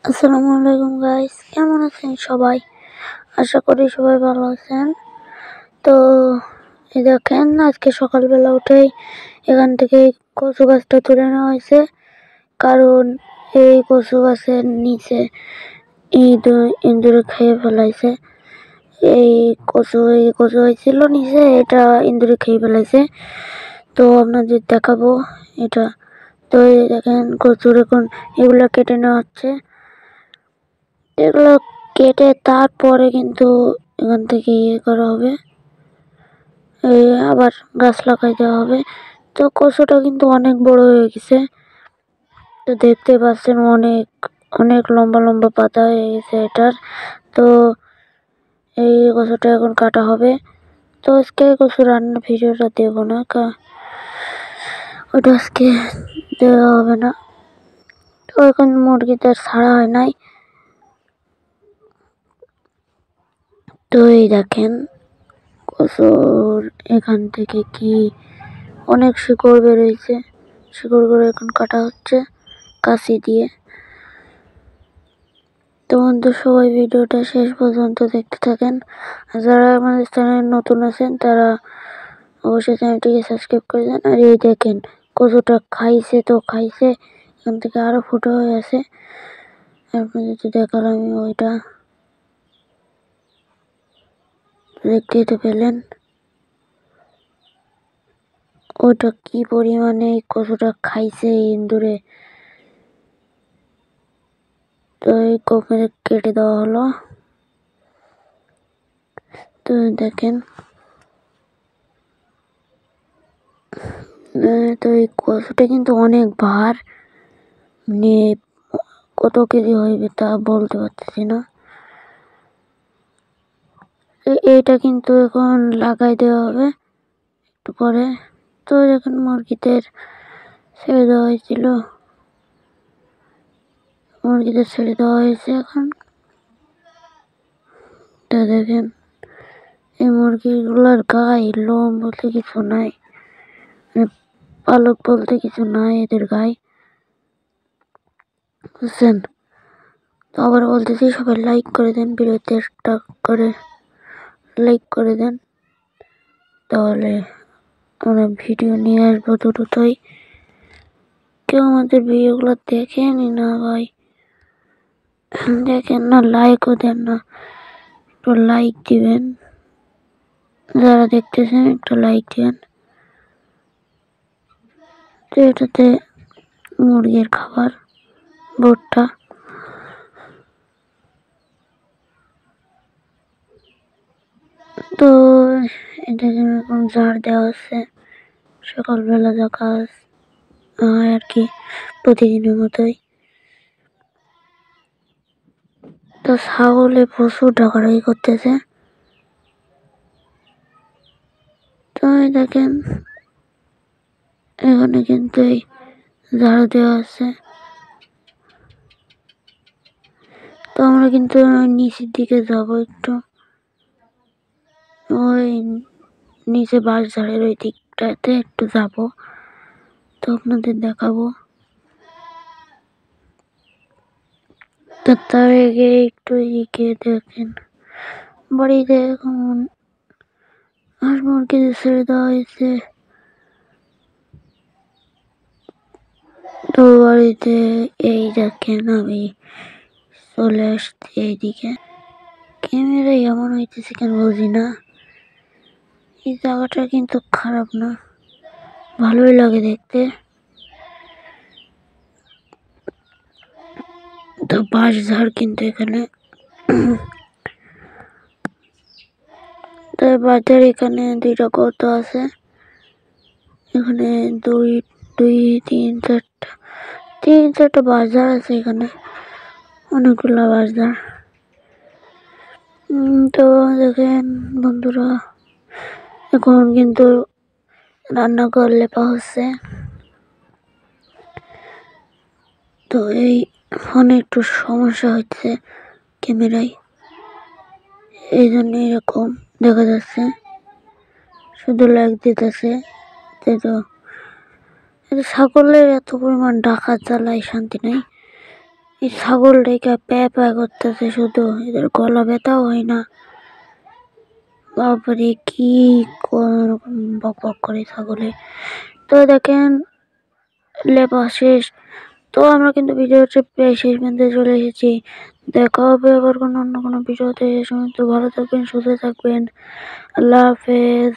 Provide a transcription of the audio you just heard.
আসসালামু আলাইকুম গাইস, কেমন আছেন সবাই? আশা করি সবাই ভালো আছেন। তো এই দেখেন, আজকে সকালবেলা উঠেই এখান থেকে কচু গাছটা তুলে নেওয়া হয়েছে, কারণ এই কচু গাছের নিচে ইঁদুরে খেয়ে ফেলাইছে। এই কচু হয়েছিল নিচে, এটা ইঁদুরে খেয়ে ফেলাইছে। তো আপনাদের দেখাবো এটা। তো এই দেখেন, কচুর এখন এগুলো কেটে নেওয়া হচ্ছে। এগুলো কেটে তারপরে কিন্তু এখান থেকে করা হবে, আবার গাছ লাগাই দেওয়া হবে। তো কচুটা কিন্তু অনেক বড় হয়ে গেছে, তো দেখতে পাচ্ছেন অনেক অনেক লম্বা লম্বা পাতা হয়ে গেছে এটার। তো এই কচুটা এখন কাটা হবে। তো আজকে কচু রান্নার ভিডিওটা দেবো না, ওটা আজকে দেওয়া হবে না। তো এখন মুরগিটা ছাড়া হয় নাই। তো এই দেখেন, কচুর এখান থেকে কি অনেক শিকড় বেরোইছে, শিকড়গুলো এখন কাটা হচ্ছে কাঁচি দিয়ে। তো বন্ধু, সবাই ভিডিওটা শেষ পর্যন্ত দেখতে থাকেন। আর যারা আমাদের চ্যানেলে নতুন আছেন তারা অবশ্যই চ্যানেলটিকে সাবস্ক্রাইব করে দেন। আর এই দেখেন, কচুটা খাইছে তো খাইছে, এখান থেকে আরো ফুটো হয়ে আছে। আপনাদের তো দেখালাম ওইটা, দেখতেই তো পেলেন ওটা কি পরিমাণে কচুটা খাইছে ইঁদুরে। তো এই কোপে কেটে দেওয়া হলো। তো দেখেন, তো এই কচুটা কিন্তু অনেক ভার, মানে কত কেজি হইবে তা বলতে পারতেছি না। এইটা কিন্তু এখন লাগাই দেওয়া হবে একটু পরে। তো এখন মুরগিদের ছেড়ে দেওয়া হয়েছিল, মুরগিদের ছেড়ে দেওয়া হয়েছে এখন। তো দেখেন, এই মুরগিগুলোর গায়ে লোম বলতে কিছু নাই, মানে পালক বলতে কিছু নাই এদের গায়ে, বুঝছেন? তো আবার বলতেছি, সবাই লাইক করে দেন, ভিডিওতে একটা করে লাইক করে দেন, তাহলে আমরা ভিডিও নিয়ে আসবো দ্রুতই। কেউ আমাদের ভিডিওগুলো দেখেনি না ভাই, দেখেন না, লাইকও দেন না। একটু লাইক দিবেন, যারা দেখতেছেন একটু লাইক দিবেন। তো এটাতে মুরগির খাবার ভুট্টা। তো এটাকে এরকম ঝাড় দেওয়া হচ্ছে, সকালবেলা যা কাজ হয় আর কি, প্রতিদিনের মতোই। তো ছাগলে প্রচুর ডাকাডাকি করতেছে। তো দেখেন, এখানে কিন্তু এই ঝাড়ু দেওয়া আছে। তো আমরা কিন্তু নিচের দিকে যাব একটু, ওই নিচে বাঁশ ঝাড়ের ওই দিকটাতে একটু যাব, তো আপনাদের দেখাবো। তো তার আগে একটু এদিকে দেখেন, বাড়িতে এখন হাঁস মুরগিদের ছেড়ে দেওয়া হয়েছে। তো বাড়িতে এই দেখেন, আমি চলে আসছি এইদিকে। ক্যামেরা এমন হইতেছে কেন বুঝি না। এই জায়গাটা কিন্তু খারাপ না, ভালোই লাগে দেখতে। তো বাঁশ ঝাড় কিন্তু এখানে, তো বাজার এখানে দুইটা গর্ত আছে। এখানে দুই দুই তিন চারটা বাজার আছে এখানে, অনেকগুলা বাজার। তো দেখেন বন্ধুরা, এখন কিন্তু রান্নাঘর লেপা হচ্ছে। তো এই ফোনে একটু সমস্যা হচ্ছে ক্যামেরায়, এই জন্য এরকম দেখা যাচ্ছে, শুধু লাইক দিতেছে। তো ছাগলের এত পরিমাণ ডাকাত জ্বালায় শান্তি নাই, এই ছাগলটাকে প্যা প্যা করতেছে, শুধু এদের গলা ব্যথাও হয় না। বাবারে কি বক বক করে ছাগলে। তো দেখেন লেপা শেষ। তো আমরা কিন্তু ভিডিওটা প্রায় শেষ পর্যন্ত চলে এসেছি। দেখা হবে আবার অন্য কোনো ভিডিওতে। সে সময় তো ভালো থাকবেন, সুস্থ থাকবেন। আল্লাহ হাফেজ।